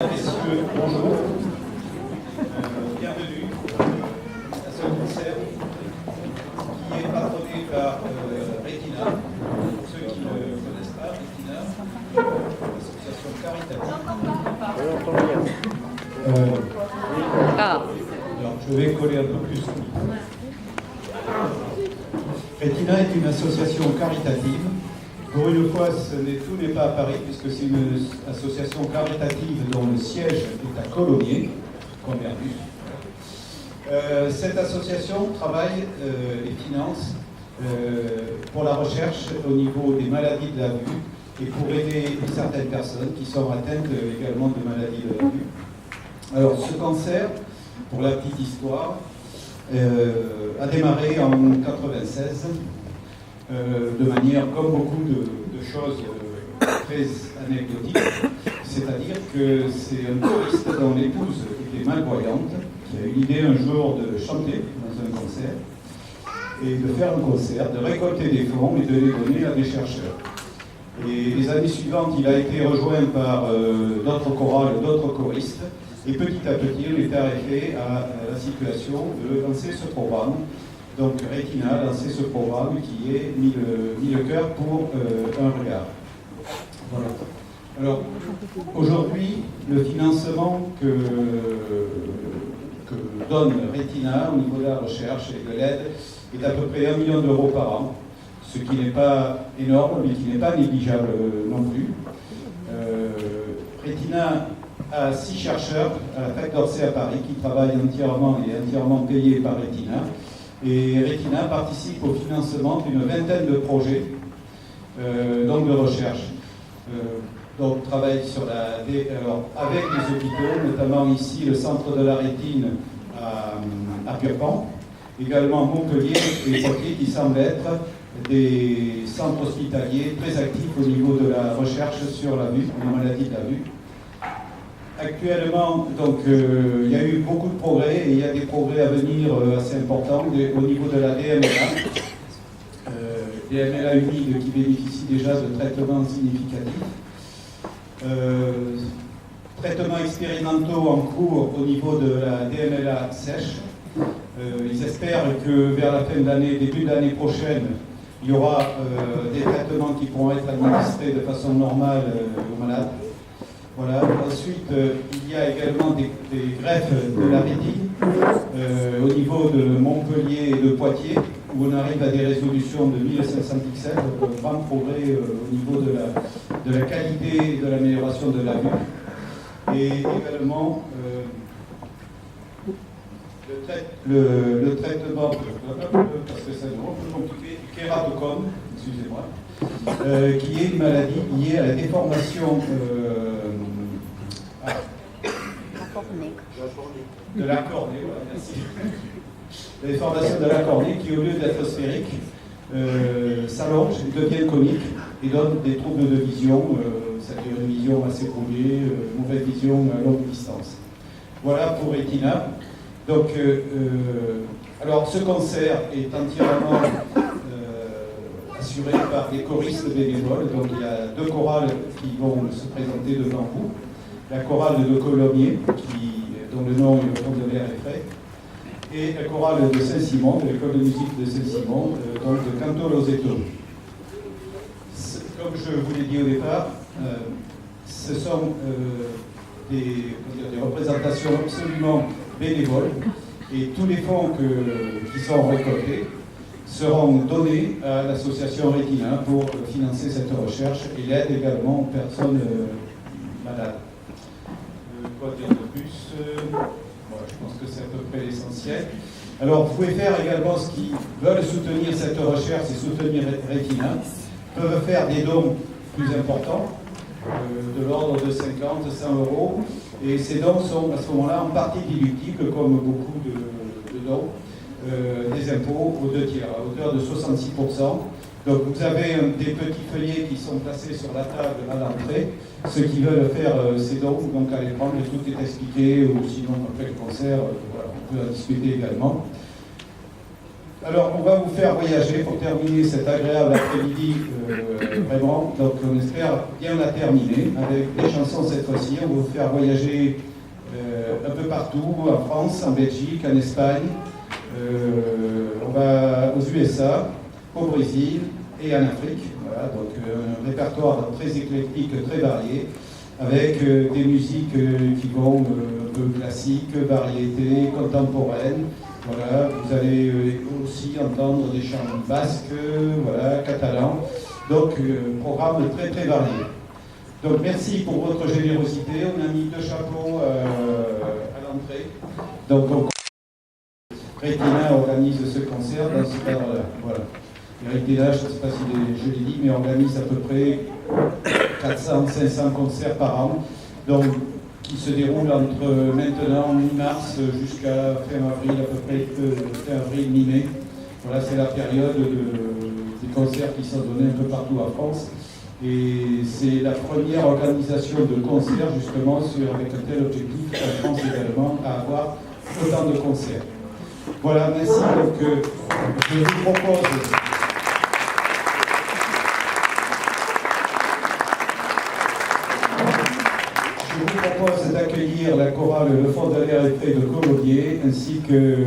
Messieurs, bonjour. Bienvenue à ce concert qui est patronné par Retina. Pour ceux qui ne connaissent pas, Retina, l'association caritative. Alors, je vais coller un peu plus. Retina est une association caritative. Pour une fois, tout n'est pas à Paris, puisque c'est une association caritative dont le siège est à Colomiers, Convertus. Cette association travaille et finance pour la recherche au niveau des maladies de la vue et pour aider certaines personnes qui sont atteintes également de maladies de la vue. Alors, ce cancer, pour la petite histoire, a démarré en 1996. De manière, comme beaucoup de choses très anecdotiques, c'est-à-dire que c'est un choriste dont l'épouse était malvoyante, qui a eu l'idée un jour de chanter dans un concert, et de faire un concert, de récolter des fonds et de les donner à des chercheurs. Et les années suivantes, il a été rejoint par d'autres chorales, d'autres choristes, et petit à petit, on est arrivé à la situation de lancer ce programme. Donc Retina a lancé ce programme qui est mis le cœur pour un regard. Voilà. Alors, aujourd'hui, le financement que donne Retina au niveau de la recherche et de l'aide est à peu près 1 million d'euros par an, ce qui n'est pas énorme, mais qui n'est pas négligeable non plus. Retina a 6 chercheurs à la Fac d'Orsay à Paris qui travaillent entièrement payés par Retina. Et Retina participe au financement d'une vingtaine de projets donc de recherche. Donc travaille sur avec les hôpitaux, notamment ici le centre de la rétine à Purpan, également Montpellier et Poitiers qui semblent être des centres hospitaliers très actifs au niveau de la recherche sur la vue, les maladies de la vue. Actuellement, donc, il y a eu beaucoup de progrès et il y a des progrès à venir assez importants au niveau de la DMLA. DMLA humide qui bénéficie déjà de traitements significatifs. Traitements expérimentaux en cours au niveau de la DMLA sèche. Ils espèrent que vers la fin de l'année, début de l'année prochaine, il y aura des traitements qui pourront être administrés de façon normale aux malades. Voilà. Ensuite, il y a également des greffes de la rétine au niveau de Montpellier et de Poitiers, où on arrive à des résolutions de 1500 pixels, donc un grand progrès au niveau de la qualité et de l'amélioration de la vue. Et également, le traitement, parce que c'est un peu compliqué, kératocone, excusez-moi, qui est une maladie liée à la déformation de la cornée, voilà, merci. La déformation de la cornée qui, au lieu d'être sphérique, s'allonge, devient conique et donne des troubles de vision, c'est-à-dire une vision assez brouillée, mauvaise vision à longue distance. Voilà pour Retina. Donc, alors ce concert est entièrement assuré par des choristes bénévoles. Donc il y a 2 chorales qui vont se présenter devant vous. La chorale de Colomiers, dont le nom et le fond de l'air est frais, et la chorale de Saint-Simon, de l'école de musique de Saint-Simon, donc de Canto Loseto. Comme je vous l'ai dit au départ, ce sont des représentations absolument bénévoles, et tous les fonds qui sont récoltés seront donnés à l'association Retina pour financer cette recherche et l'aide également aux personnes malades. Quoi dire de plus voilà, je pense que c'est à peu près l'essentiel. Alors, vous pouvez faire également ce qui veulent soutenir cette recherche et soutenir Retina, peuvent faire des dons plus importants, de l'ordre de 50, 100 euros, et ces dons sont à ce moment-là en partie déductibles, comme beaucoup de dons, des impôts aux 2 tiers, à hauteur de 66%. Donc vous avez des petits feuillets qui sont placés sur la table à l'entrée. Ceux qui veulent faire ces dons, donc allez prendre, tout est expliqué, ou sinon après le concert, voilà, on peut en discuter également. Alors, on va vous faire voyager pour terminer cet agréable après-midi, vraiment. Donc, on espère bien la terminer avec des chansons cette fois-ci. On va vous faire voyager un peu partout, en France, en Belgique, en Espagne. On va aux USA, au Brésil et en Afrique. Voilà, donc un répertoire très éclectique, très varié, avec des musiques qui vont un peu classiques, variétés, contemporaines. Voilà, vous allez aussi entendre des chants basques, voilà, catalans. Donc, programme très très varié. Donc, merci pour votre générosité. On a mis 2 chapeaux à l'entrée. Donc, Retina organise ce concert dans ce cadre-là. Voilà. Et Retina, je ne sais pas si je l'ai dit, mais organise à peu près 400-500 concerts par an. Donc, qui se déroule entre maintenant mi-mars jusqu'à fin avril, à peu près fin avril, mi-mai. Voilà, c'est la période des concerts qui sont donnés un peu partout en France. Et c'est la première organisation de concerts, justement, avec un tel objectif, en France également, à avoir autant de concerts. Voilà, merci. Donc, je vous propose... Je vous propose d'accueillir la chorale Le Fond de l'air et de Colombier, ainsi que